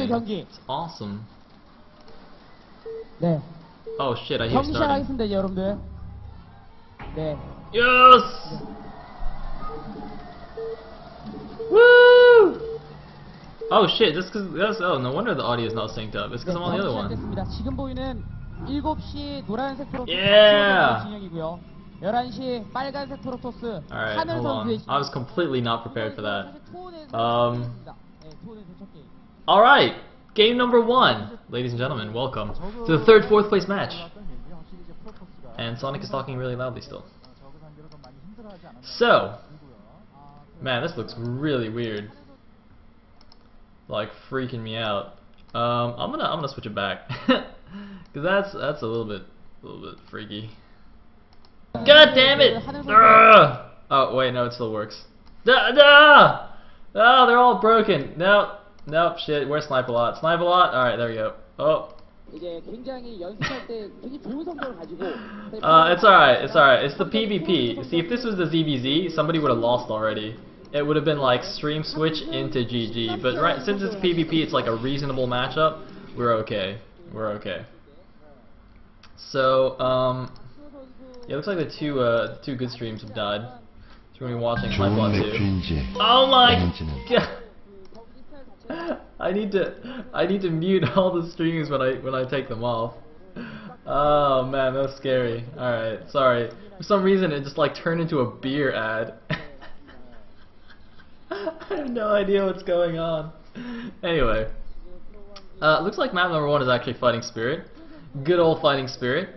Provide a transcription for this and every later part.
starting. 경기. It's awesome. 네. Oh shit, I hear 경기 starting. 시작하겠습니다, 여러분들. 네. Yes! Woo! Oh shit, oh, no wonder the audio is not synced up. It's because I'm on the other one. 시작됐습니다. 지금 보이는 7시 노란색 프로토스 Yeah! 진영이고요. 11시 빨간색 프로토스 Alright, 하늘 hold on. 선수의 I was completely not prepared for that. 네, Alright, game number 1. Ladies and gentlemen, welcome to the third, fourth place match. And Sonic is talking really loudly still. So, man, this looks really weird. Like freaking me out. I'm gonna switch it back. Cause that's a little bit freaky. God damn it! Oh wait, no, it still works. Oh, they're all broken. Nope, shit. Where's Snipe a lot? Snipe a lot. All right, there we go. Oh. It's alright. It's alright. It's the PvP. See, if this was the ZVZ, somebody would have lost already. It would have been like stream switch into GG. But right, since it's PvP, it's like a reasonable matchup. We're okay. We're okay. So, yeah, looks like the two good streams have died. So we're gonna be watching Snipe 2. Oh my god! I need to mute all the streams when I take them off. Oh man, that was scary. All right, sorry. For some reason, it just like turned into a beer ad. I have no idea what's going on. Anyway, looks like map number 1 is actually Fighting Spirit. Good old Fighting Spirit.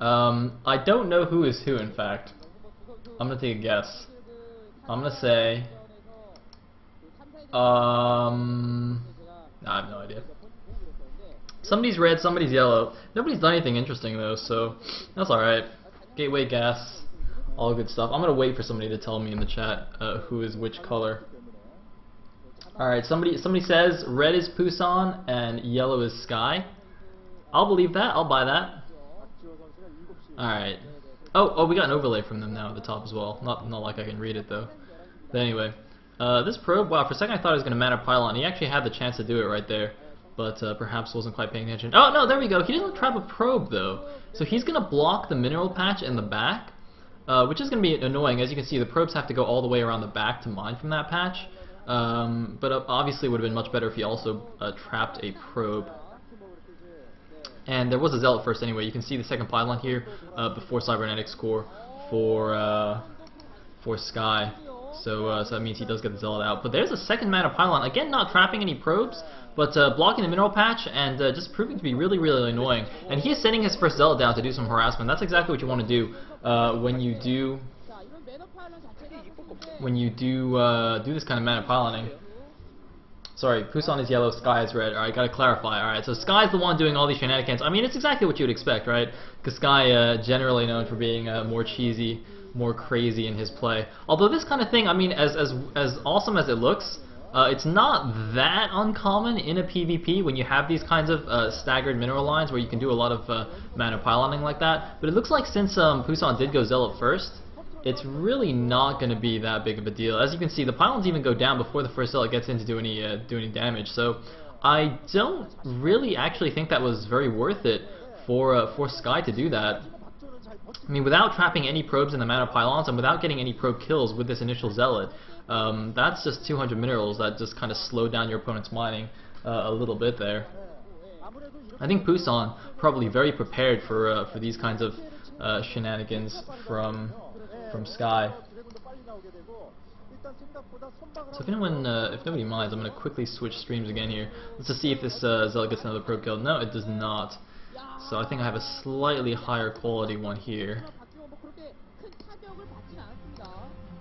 I don't know who is who. In fact, I'm gonna take a guess. I'm gonna say. I have no idea. Somebody's red, somebody's yellow. Nobody's done anything interesting though, so that's alright. Gateway gas, all good stuff. I'm gonna wait for somebody to tell me in the chat who is which color. Alright, somebody says red is Pusan and yellow is Sky. I'll believe that, I'll buy that. Alright. Oh, we got an overlay from them now at the top as well. Not like I can read it though. But anyway. This probe, wow, for a second I thought he was going to mana pylon. He actually had the chance to do it right there, but perhaps wasn't quite paying attention. Oh, no, there we go. He doesn't trap a probe, though. So he's going to block the mineral patch in the back, which is going to be annoying. As you can see, the probes have to go all the way around the back to mine from that patch, but obviously it would have been much better if he also trapped a probe. And there was a Zealot first anyway. You can see the second pylon here before Cybernetics core for Sky. So that means he does get the Zealot out. But there's a second mana pylon. Again, not trapping any probes, but blocking the mineral patch and just proving to be really, really annoying. And he is sending his first Zealot down to do some harassment. That's exactly what you want to do when you do this kind of mana pyloning. Sorry, Pusan is yellow, Sky is red. Alright, gotta clarify. Alright, so Sky's the one doing all these shenanigans. I mean, it's exactly what you would expect, right? Because Sky generally known for being more cheesy, more crazy in his play. Although this kind of thing, I mean, as awesome as it looks, it's not that uncommon in a PvP when you have these kinds of staggered mineral lines where you can do a lot of mana pyloning like that. But it looks like since Pusan did go Zealot first, it's really not going to be that big of a deal. As you can see, the pylons even go down before the first Zealot gets in to do any damage. So I don't really actually think that was very worth it for Sky to do that. I mean, without trapping any probes in the mana pylons and without getting any probe kills with this initial Zealot, that's just 200 minerals that just kind of slow down your opponent's mining a little bit there. I think Pusan probably very prepared for these kinds of shenanigans from Sky. So if nobody minds, I'm going to quickly switch streams again here. Let's just see if this Zealot gets another probe kill. No, it does not. So I think I have a slightly higher quality one here.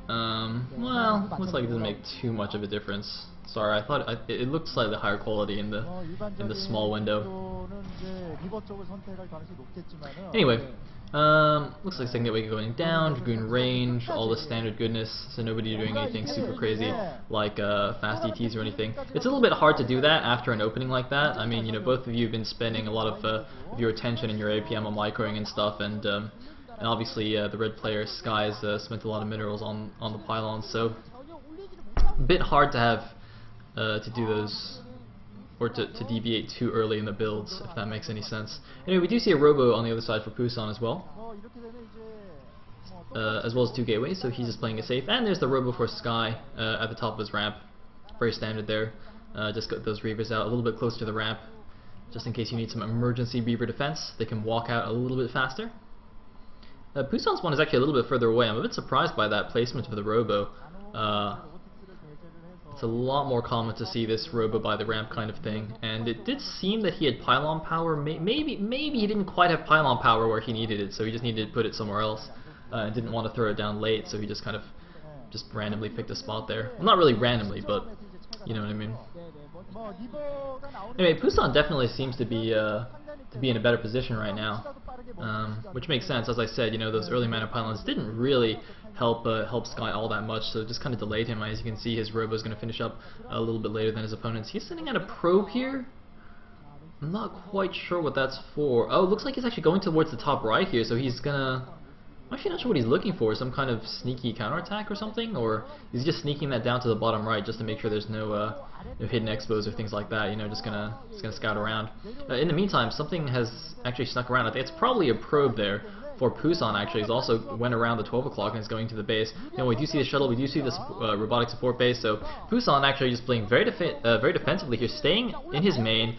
Well, looks like it doesn't make too much of a difference. Sorry, I thought it looked slightly higher quality in the small window. Anyway, looks like second gateway going down, Dragoon range, all the standard goodness, so nobody doing anything super crazy like fast ETs or anything. It's a little bit hard to do that after an opening like that. I mean, you know, both of you have been spending a lot of your attention and your APM on microing and stuff, and obviously the red player Sky's spent a lot of minerals on the pylons, so a bit hard to have to do those or to deviate too early in the builds, if that makes any sense. Anyway, we do see a Robo on the other side for Pusan as well. As well as 2 gateways, so he's just playing it safe. And there's the Robo for Sky at the top of his ramp. Very standard there. Just got those Reavers out a little bit closer to the ramp, just in case you need some emergency Reaver defense. They can walk out a little bit faster. Pusan's one is actually a little bit further away. I'm a bit surprised by that placement for the Robo. It's a lot more common to see this Robo by the ramp kind of thing, and it did seem that he had pylon power. Maybe he didn't quite have pylon power where he needed it, so he just needed to put it somewhere else. And didn't want to throw it down late, so he just kind of randomly picked a spot there. Well, not really randomly, but you know what I mean. Anyway, Pusan definitely seems to be in a better position right now, which makes sense. As I said, you know, those early mana pylons didn't really help Sky all that much, so it just kind of delayed him. As you can see, his Robo is going to finish up a little bit later than his opponents. He's sitting at a probe here. I'm not quite sure what that's for. Oh, it looks like he's actually going towards the top right here, so he's gonna... I'm actually not sure what he's looking for, some kind of sneaky counterattack or something, or he's just sneaking that down to the bottom right just to make sure there's no hidden expos or things like that, you know, just gonna scout around. In the meantime, something has actually snuck around. I think it's probably a probe there for Pusan. Actually, he's also went around the 12 o'clock and is going to the base. You know, we do see the shuttle, we do see the robotic support base, so Pusan actually just playing very defensively here, staying in his main.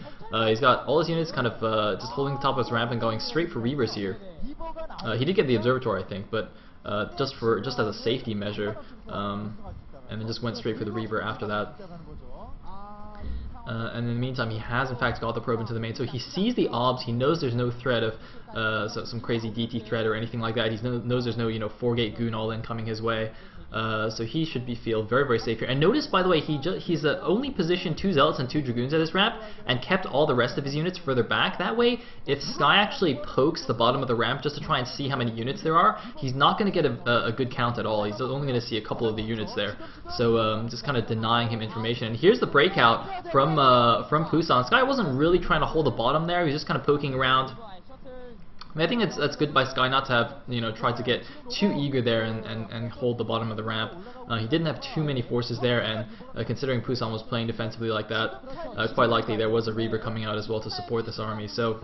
He's got all his units kind of just holding the top of his ramp and going straight for Reavers here. He did get the observatory, I think, but just as a safety measure, and then just went straight for the Reaver after that. And in the meantime, he has in fact got the probe into the main, so he sees the obs. He knows there's no threat of some crazy DT threat or anything like that. He knows there's no 4-gate goon all in coming his way. So he should feel very, very safe here. And notice, by the way, he's only positioned 2 Zealots and 2 Dragoons at his ramp and kept all the rest of his units further back. That way, if Sky actually pokes the bottom of the ramp just to try and see how many units there are, he's not going to get a good count at all. He's only going to see a couple of the units there. So just kind of denying him information. And here's the breakout from Pusan. Sky wasn't really trying to hold the bottom there. He was just kind of poking around. I mean, I think that's good by Sky not to have tried to get too eager there and hold the bottom of the ramp. He didn't have too many forces there, and considering Pusan was playing defensively like that, quite likely there was a Reaver coming out as well to support this army. So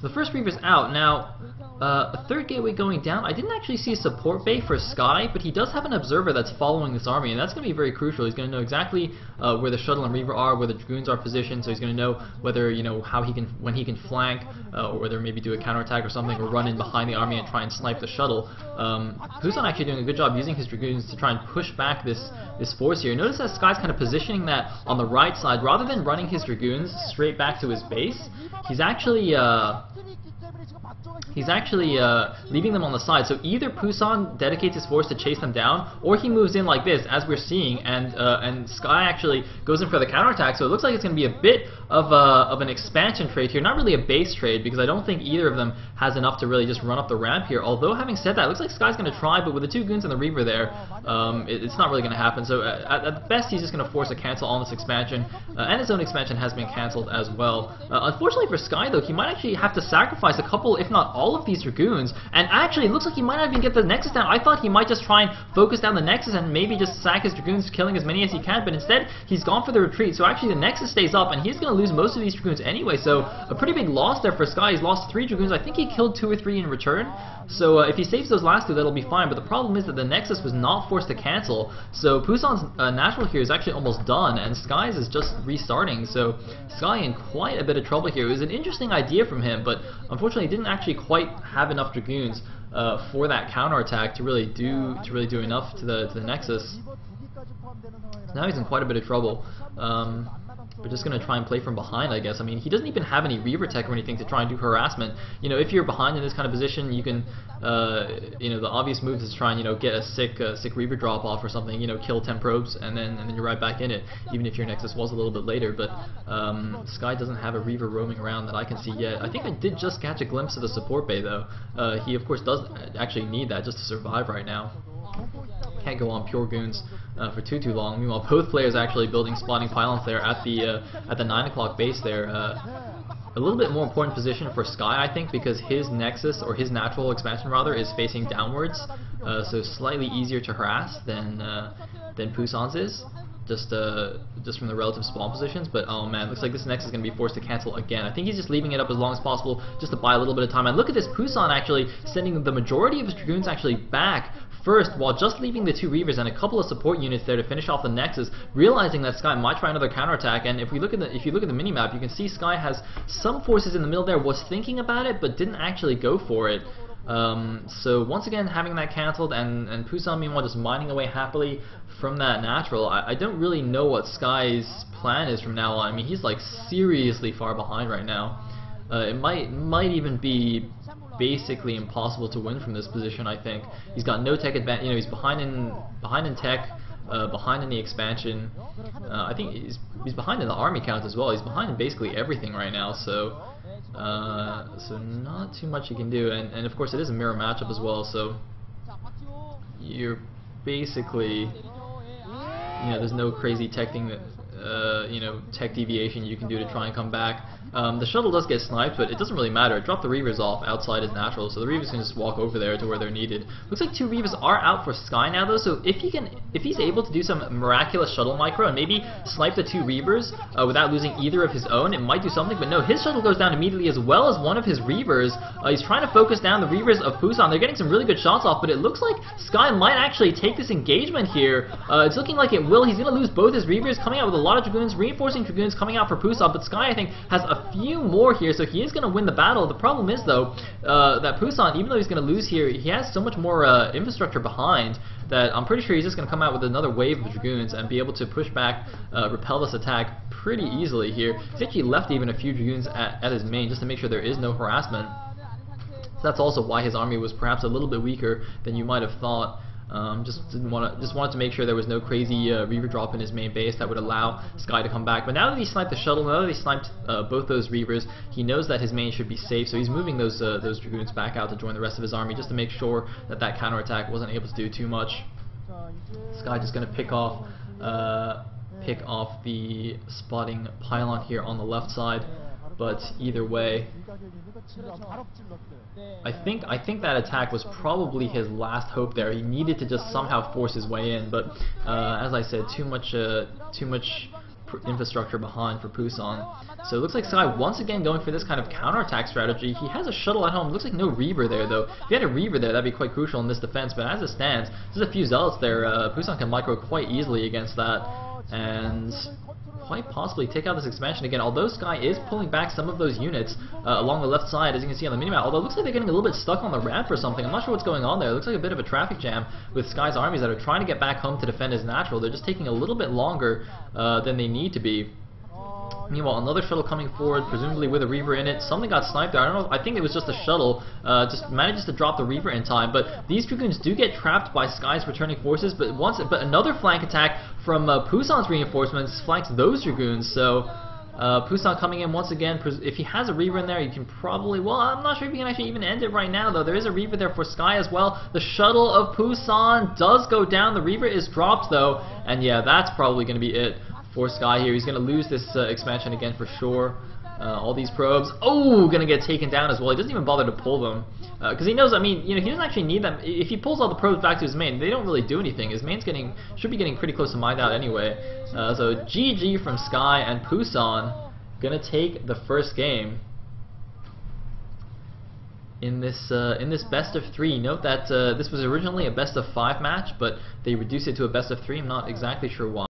the first Reaver's out. Now, a 3rd gateway going down. I didn't actually see a support bay for Sky, but he does have an observer that's following this army, and that's going to be very crucial. He's going to know exactly where the shuttle and Reaver are, where the Dragoons are positioned, so he's going to know whether, when he can flank, or whether maybe do a counterattack or something, or run in behind the army and try and snipe the shuttle. Pusan actually doing a good job using his Dragoons to try and push back this force here. Notice that Sky's kind of positioning that on the right side, rather than running his Dragoons straight back to his base. He's actually leaving them on the side, so either Pusan dedicates his force to chase them down, or he moves in like this, as we're seeing, and Sky actually goes in for the counterattack. So it looks like it's going to be a bit of an expansion trade here, not really a base trade, because I don't think either of them has enough to really just run up the ramp here. Although, having said that, it looks like Sky's going to try, but with the 2 goons and the Reaver there, it's not really going to happen. So at best, he's just going to force a cancel on this expansion, and his own expansion has been cancelled as well. Unfortunately for Sky, though, he might actually have to sacrifice a couple, if not all of these Dragoons, and actually it looks like he might not even get the Nexus down. I thought he might just try and focus down the Nexus and maybe just sack his Dragoons, killing as many as he can, but instead he's gone for the retreat. So actually the Nexus stays up, and he's going to lose most of these Dragoons anyway, so a pretty big loss there for Sky. He's lost 3 Dragoons. I think he killed 2 or 3 in return, so if he saves those last 2, that'll be fine, but the problem is that the Nexus was not forced to cancel, so Pusan's natural here is actually almost done, and Sky's is just restarting, so Sky in quite a bit of trouble here. It was an interesting idea from him, but unfortunately he didn't actually quite have enough Dragoons for that counterattack to really do enough to the Nexus. Now he's in quite a bit of trouble. We're just going to try and play from behind, I guess. I mean, he doesn't even have any Reaver tech or anything to try and do harassment. You know, if you're behind in this kind of position, you can, the obvious move is to try and, get a sick Reaver drop off or something, kill 10 probes, and then you're right back in it, even if your Nexus was a little bit later. But Sky doesn't have a Reaver roaming around that I can see yet. I think I did just catch a glimpse of the support bay, though. He, of course, does actually need that just to survive right now. Can't go on pure goons for too long. Meanwhile, both players actually building spawning pylons there at the 9 o'clock base there. A little bit more important position for Sky, I think, because his Nexus, or his natural expansion rather, is facing downwards, so slightly easier to harass than Pusan's is. just from the relative spawn positions. But oh man, looks like this next is going to be forced to cancel again. I think he's just leaving it up as long as possible just to buy a little bit of time. And look at this, Pusan actually sending the majority of his Dragoons actually back first, while just leaving the 2 Reavers and a couple of support units there to finish off the Nexus, realizing that Sky might try another counterattack. And if you look at the minimap, you can see Sky has some forces in the middle there, was thinking about it, but didn't actually go for it. So once again, having that cancelled, and Pusan meanwhile just mining away happily from that natural. I don't really know what Sky's plan is from now on. I mean, he's like seriously far behind right now. It might even be basically impossible to win from this position. I think he's got no tech advantage. You know, he's behind in tech, behind in the expansion. I think he's behind in the army count as well. He's behind in basically everything right now. So not too much you can do. And of course it is a mirror matchup as well. So you're basically, you know, there's no crazy tech thing that tech deviation you can do to try and come back. The shuttle does get sniped, but it doesn't really matter. It dropped the Reavers off outside his natural, so the Reavers can just walk over there to where they're needed. Looks like 2 Reavers are out for Sky now, though, so if he's able to do some miraculous shuttle micro and maybe snipe the 2 Reavers without losing either of his own, it might do something. But no, his shuttle goes down immediately, as well as one of his Reavers. He's trying to focus down the Reavers of Pusan. They're getting some really good shots off, but it looks like Sky might actually take this engagement here. It's looking like it will. He's going to lose both his Reavers, coming out with a lot of Dragoons, reinforcing Dragoons coming out for Pusan, but Sky, I think, has a few more here, so he is going to win the battle. The problem is, though, that Pusan, even though he's going to lose here, he has so much more infrastructure behind that I'm pretty sure he's just going to come out with another wave of Dragoons and be able to push back, repel this attack pretty easily here. He's actually left even a few Dragoons at his main just to make sure there is no harassment. So that's also why his army was perhaps a little bit weaker than you might have thought. Just wanted to make sure there was no crazy Reaver drop in his main base that would allow Sky to come back. But now that he sniped the shuttle, now that he sniped both those Reavers, he knows that his main should be safe. So he's moving those Dragoons back out to join the rest of his army, just to make sure that that counterattack wasn't able to do too much. Sky just going to pick off the spotting pylon here on the left side. But either way, I think that attack was probably his last hope there. He needed to just somehow force his way in, but as I said, too much infrastructure behind for Pusan. So it looks like Sky once again going for this kind of counterattack strategy. He has a shuttle at home. Looks like no Reaver there, though. If he had a Reaver there, that'd be quite crucial in this defense, but as it stands, there's a few Zealots there. Pusan can micro quite easily against that, and quite possibly take out this expansion again, although Sky is pulling back some of those units along the left side, as you can see on the minimap, although it looks like they're getting a little bit stuck on the ramp or something. I'm not sure what's going on there. It looks like a bit of a traffic jam with Sky's armies that are trying to get back home to defend his natural. They're just taking a little bit longer than they need to be. Meanwhile, another shuttle coming forward, presumably with a Reaver in it. Something got sniped there. I don't know. I think it was just a shuttle. Just manages to drop the Reaver in time. But these Dragoons do get trapped by Sky's returning forces. But another flank attack from Pusan's reinforcements flanks those Dragoons. So Pusan coming in once again. If he has a Reaver in there, you can probably... Well, I'm not sure if you can actually even end it right now, though. There is a Reaver there for Sky as well. The shuttle of Pusan does go down. The Reaver is dropped, though. And yeah, that's probably going to be it for Sky here. He's going to lose this expansion again for sure. All these probes, going to get taken down as well. He doesn't even bother to pull them because he knows. I mean, he doesn't actually need them. If he pulls all the probes back to his main, they don't really do anything. His main's should be getting pretty close to mined out anyway. So GG from Sky, and Pusan gonna take the first game in this best of 3. Note that this was originally a best of 5 match, but they reduced it to a best of 3. I'm not exactly sure why.